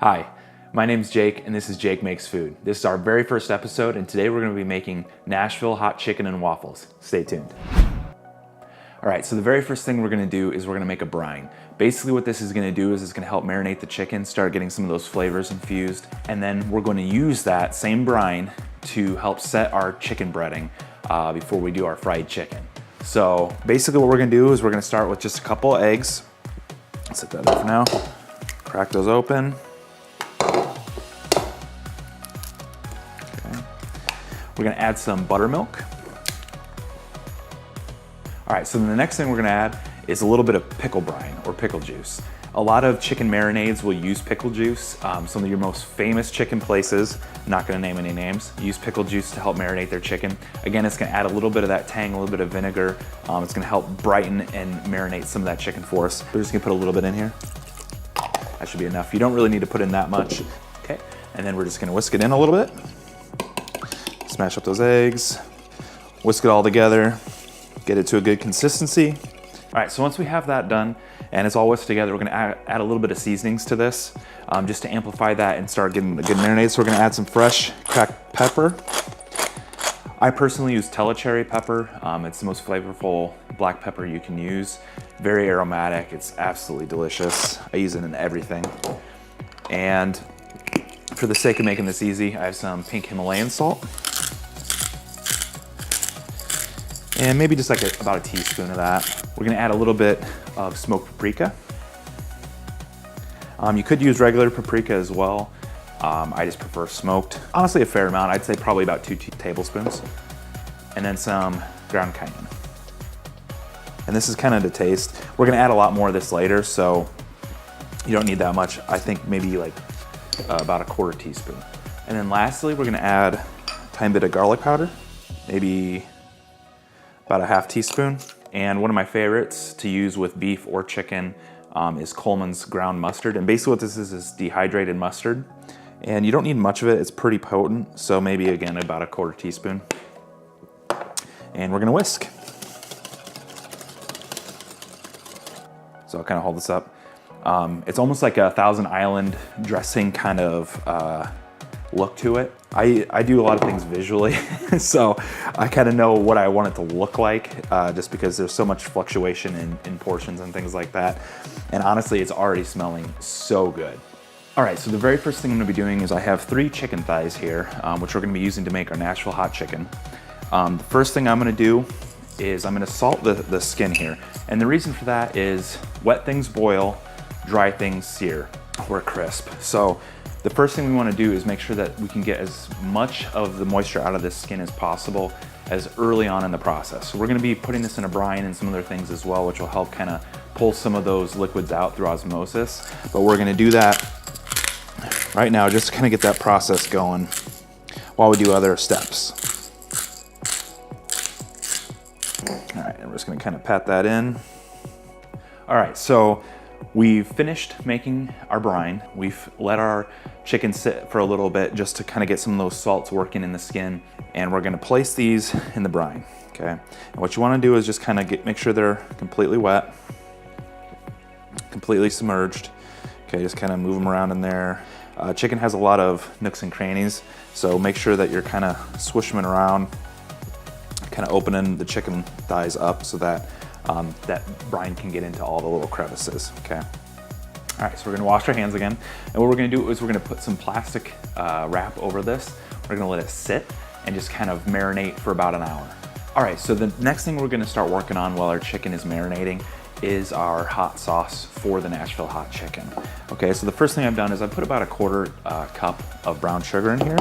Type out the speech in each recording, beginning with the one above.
Hi, my name's Jake and this is Jake Makes Food. This is our very first episode and today we're going to be making Nashville hot chicken and waffles. Stay tuned. All right, so the very first thing we're going to do is we're going to make a brine. Basically what this is going to do is it's going to help marinate the chicken, start getting some of those flavors infused, and then we're going to use that same brine to help set our chicken breading before we do our fried chicken. So basically what we're going to do is we're going to start with just a couple of eggs. Set that up for now. Crack those open. We're gonna add some buttermilk. All right, so then the next thing we're gonna add is a little bit of pickle brine or pickle juice. A lot of chicken marinades will use pickle juice. Some of your most famous chicken places, not gonna name any names, use pickle juice to help marinate their chicken. Again, it's gonna add a little bit of that tang, a little bit of vinegar. It's gonna help brighten and marinate some of that chicken for us. We're just gonna put a little bit in here. That should be enough. You don't really need to put in that much. Okay, and then we're just gonna whisk it in a little bit. Smash up those eggs, whisk it all together, get it to a good consistency. All right, so once we have that done and it's all whisked together, we're gonna add a little bit of seasonings to this just to amplify that and start getting a good marinade. So we're gonna add some fresh cracked pepper. I personally use Telecherry pepper. It's the most flavorful black pepper you can use. Very aromatic, it's absolutely delicious. I use it in everything. And for the sake of making this easy, I have some pink Himalayan salt. And maybe just like about a teaspoon of that. We're gonna add a little bit of smoked paprika. You could use regular paprika as well. I just prefer smoked. Honestly, a fair amount. I'd say probably about 2 tablespoons. And then some ground cayenne. And this is kind of to taste. We're gonna add a lot more of this later, so you don't need that much. I think maybe like about a 1/4 teaspoon. And then lastly, we're gonna add a tiny bit of garlic powder, maybe about a 1/2 teaspoon. And one of my favorites to use with beef or chicken is Coleman's ground mustard. And basically what this is dehydrated mustard. And you don't need much of it, it's pretty potent. So maybe again, about a 1/4 teaspoon. And we're gonna whisk. So I'll kind of hold this up. It's almost like a Thousand Island dressing kind of look to it. I do a lot of things visually, so I kind of know what I want it to look like just because there's so much fluctuation in portions and things like that. And honestly, it's already smelling so good. All right, so the very first thing I'm gonna be doing is I have 3 chicken thighs here, which we're gonna be using to make our Nashville hot chicken. The first thing I'm gonna do is I'm gonna salt the skin here. And the reason for that is wet things boil, dry things sear or crisp. So the first thing we want to do is make sure that we can get as much of the moisture out of this skin as possible as early on in the process. So we're going to be putting this in a brine and some other things as well, which will help kind of pull some of those liquids out through osmosis. But we're going to do that right now just to kind of get that process going while we do other steps. All right, and we're just going to kind of pat that in. All right, so we've finished making our brine. We've let our chicken sit for a little bit just to kind of get some of those salts working in the skin. And we're gonna place these in the brine, okay? And what you wanna do is just kind of make sure they're completely wet, completely submerged. Okay, just kind of move them around in there. Chicken has a lot of nooks and crannies, so make sure that you're kind of swishing it around, kind of opening the chicken thighs up so that that brine can get into all the little crevices, okay? All right, so we're gonna wash our hands again. And what we're gonna do is we're gonna put some plastic wrap over this. We're gonna let it sit and just kind of marinate for about an hour. All right, so the next thing we're gonna start working on while our chicken is marinating is our hot sauce for the Nashville hot chicken. Okay, so the first thing I've done is I put about a 1/4 cup of brown sugar in here.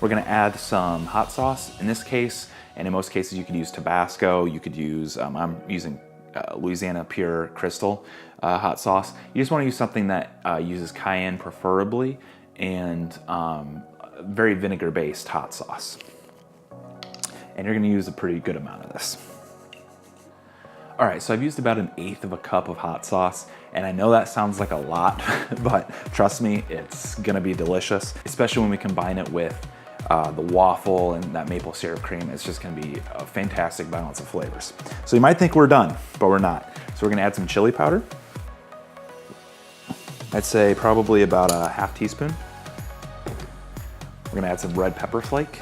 We're gonna add some hot sauce. In this case, and in most cases you could use Tabasco, you could use, I'm using Louisiana Pure Crystal hot sauce. You just wanna use something that uses cayenne preferably and very vinegar-based hot sauce. And you're gonna use a pretty good amount of this. All right, so I've used about 1/8 cup of hot sauce, and I know that sounds like a lot, but trust me, it's gonna be delicious, especially when we combine it with the waffle and that maple syrup cream. It's just gonna be a fantastic balance of flavors. So you might think we're done, but we're not. So we're gonna add some chili powder. I'd say probably about a half teaspoon. We're gonna add some red pepper flake.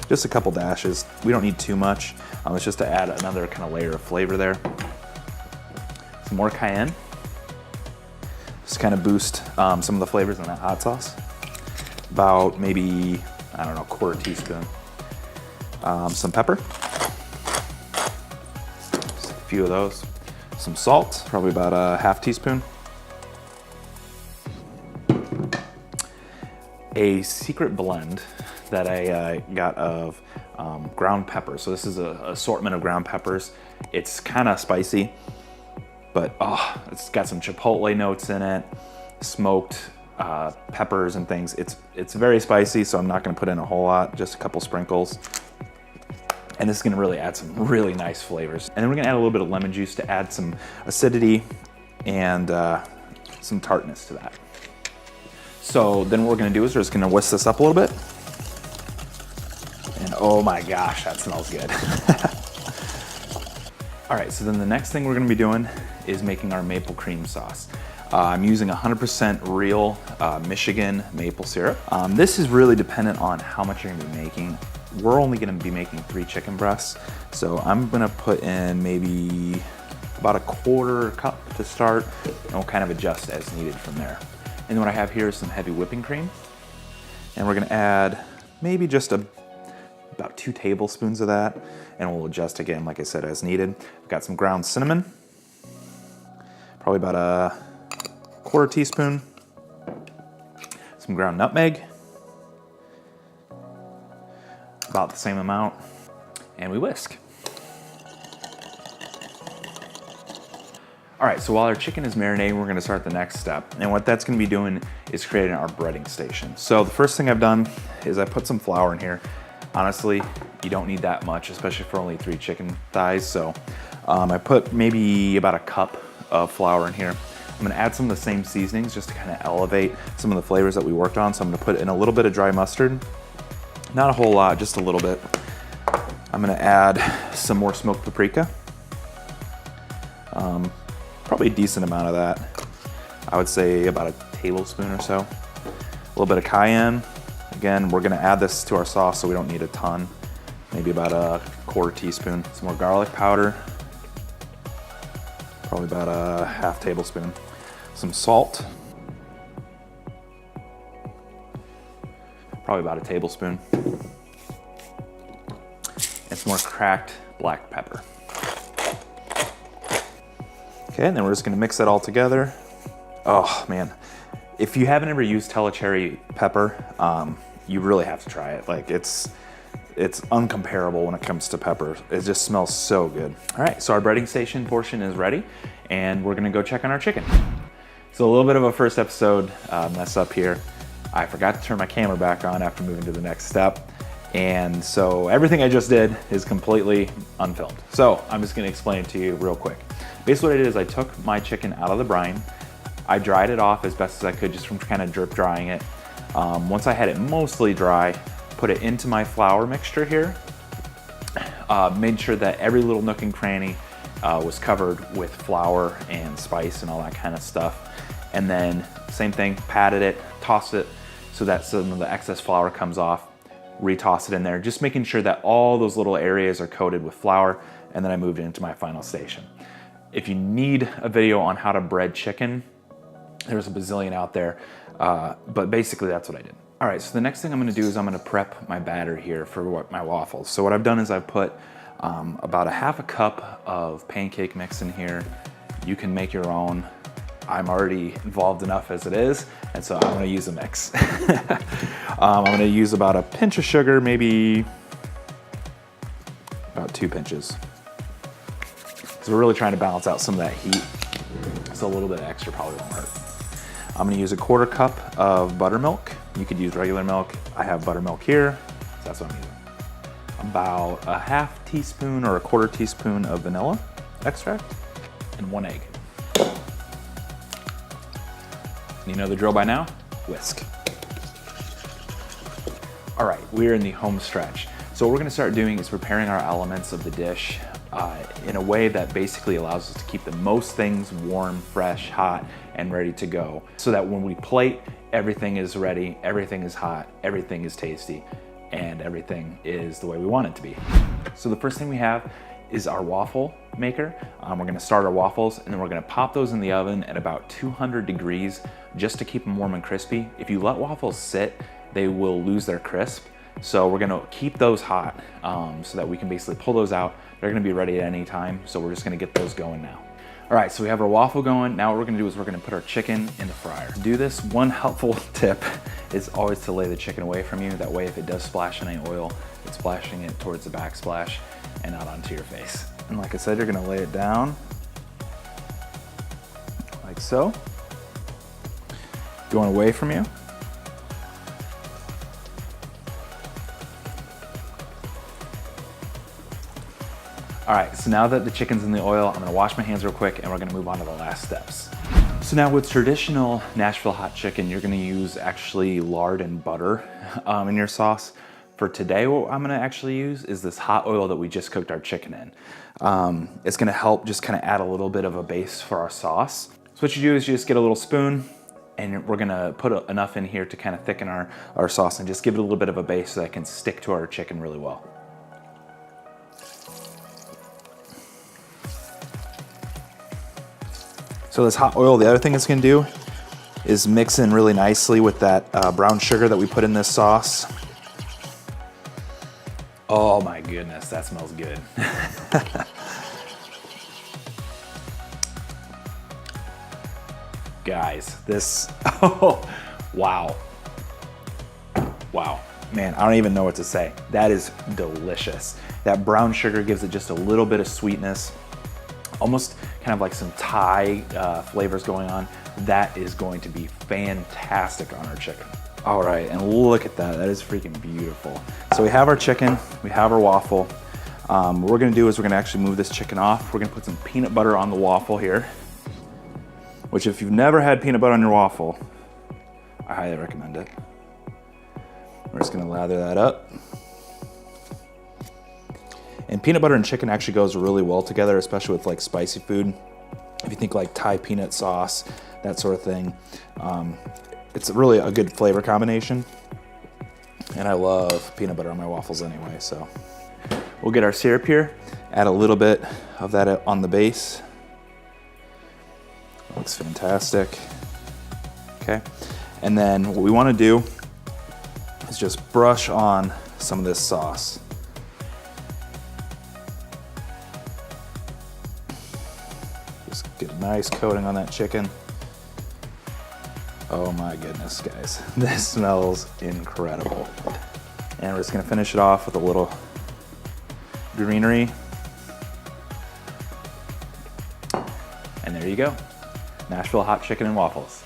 Just a couple dashes. We don't need too much. It's just to add another kind of layer of flavor there. Some more cayenne. Just kind of boost some of the flavors in that hot sauce. About maybe, I don't know, quarter teaspoon. Some pepper. Just a few of those. Some salt, probably about a half teaspoon. A secret blend that I got of ground peppers. So this is an assortment of ground peppers. It's kind of spicy, but it's got some chipotle notes in it, smoked peppers and things. It's very spicy, so I'm not gonna put in a whole lot, just a couple sprinkles. And this is gonna really add some really nice flavors. And then we're gonna add a little bit of lemon juice to add some acidity and some tartness to that. So then what we're gonna do is we're just gonna whisk this up a little bit. And oh my gosh, that smells good. All right, so then the next thing we're gonna be doing is making our maple cream sauce. I'm using 100% real Michigan maple syrup. This is really dependent on how much you're gonna be making. We're only gonna be making 3 chicken breasts. So I'm gonna put in maybe about a quarter cup to start, and we'll kind of adjust as needed from there. And what I have here is some heavy whipping cream. And we're gonna add maybe just about 2 tablespoons of that, and we'll adjust again, like I said, as needed. I've got some ground cinnamon, probably about a quarter teaspoon, some ground nutmeg, about the same amount, and we whisk. All right, so while our chicken is marinating, we're gonna start the next step. And what that's gonna be doing is creating our breading station. So the first thing I've done is I put some flour in here. Honestly, you don't need that much, especially for only 3 chicken thighs. So I put maybe about a cup of flour in here. I'm gonna add some of the same seasonings just to kind of elevate some of the flavors that we worked on. So I'm gonna put in a little bit of dry mustard. Not a whole lot, just a little bit. I'm gonna add some more smoked paprika. Probably a decent amount of that. I would say about a tablespoon or so. A little bit of cayenne. Again, we're gonna add this to our sauce, so we don't need a ton. Maybe about a quarter teaspoon. Some more garlic powder. Probably about a half tablespoon. Some salt. Probably about a tablespoon. And some more cracked black pepper. Okay, and then we're just gonna mix that all together. Oh man, if you haven't ever used telecherry pepper, you really have to try it. Like it's uncomparable when it comes to pepper. It just smells so good. All right, so our breading station portion is ready, and we're gonna go check on our chicken. So a little bit of a first episode mess up here. I forgot to turn my camera back on after moving to the next step. And so everything I just did is completely unfilmed. So I'm just gonna explain it to you real quick. Basically what I did is I took my chicken out of the brine. I dried it off as best as I could just from kind of drip drying it. Once I had it mostly dry, put it into my flour mixture here. Made sure that every little nook and cranny was covered with flour and spice and all that kind of stuff. And then same thing, patted it, tossed it so that some of the excess flour comes off, retoss it in there, just making sure that all those little areas are coated with flour, and then I moved it into my final station. If you need a video on how to bread chicken, there's a bazillion out there, but basically that's what I did. All right, so the next thing I'm gonna do is I'm gonna prep my batter here for my waffles. So what I've done is I've put about a half a cup of pancake mix in here. You can make your own. I'm already involved enough as it is, and so I'm gonna use a mix. I'm gonna use about a pinch of sugar, maybe about 2 pinches. So we're really trying to balance out some of that heat. So a little bit extra probably won't hurt. I'm gonna use a quarter cup of buttermilk. You could use regular milk. I have buttermilk here, so that's what I'm using. About a half teaspoon or a quarter teaspoon of vanilla extract, and 1 egg. You know the drill by now? Whisk. All right, we're in the home stretch. So what we're gonna start doing is preparing our elements of the dish. in a way that basically allows us to keep the most things warm, fresh, hot, and ready to go. So that when we plate, everything is ready, everything is hot, everything is tasty, and everything is the way we want it to be. So the first thing we have is our waffle maker. We're gonna start our waffles, and then we're gonna pop those in the oven at about 200 degrees just to keep them warm and crispy. If you let waffles sit, they will lose their crisp. So we're gonna keep those hot so that we can basically pull those out. They're gonna be ready at any time, so we're just gonna get those going now. All right, so we have our waffle going. Now what we're gonna do is we're gonna put our chicken in the fryer. To do this, one helpful tip is always to lay the chicken away from you. That way, if it does splash in any oil, it's splashing it towards the backsplash and not onto your face. And like I said, you're gonna lay it down like so. Going away from you. All right, so now that the chicken's in the oil, I'm gonna wash my hands real quick and we're gonna move on to the last steps. So now with traditional Nashville hot chicken, you're gonna use actually lard and butter in your sauce. For today, what I'm gonna actually use is this hot oil that we just cooked our chicken in. It's gonna help just kind of add a little bit of a base for our sauce. So what you do is you just get a little spoon, and we're gonna put enough in here to kind of thicken our sauce and just give it a little bit of a base so that it can stick to our chicken really well. So this hot oil, the other thing it's gonna do is mix in really nicely with that brown sugar that we put in this sauce. Oh my goodness, that smells good. Guys, this, oh, wow. Wow, man, I don't even know what to say. That is delicious. That brown sugar gives it just a little bit of sweetness, almost kind of like some Thai flavors going on. That is going to be fantastic on our chicken. All right, and look at that. That is freaking beautiful. So we have our chicken, we have our waffle. What we're gonna do is we're gonna actually move this chicken off. We're gonna put some peanut butter on the waffle here, which if you've never had peanut butter on your waffle, I highly recommend it. We're just gonna lather that up. And peanut butter and chicken actually goes really well together, especially with like spicy food. If you think like Thai peanut sauce, that sort of thing. It's really a good flavor combination. And I love peanut butter on my waffles anyway, so. We'll get our syrup here, add a little bit of that on the base. Looks fantastic. Okay, and then what we wanna do is just brush on some of this sauce. Just get a nice coating on that chicken. Oh my goodness, guys. This smells incredible. And we're just gonna finish it off with a little greenery. And there you go. Nashville hot chicken and waffles.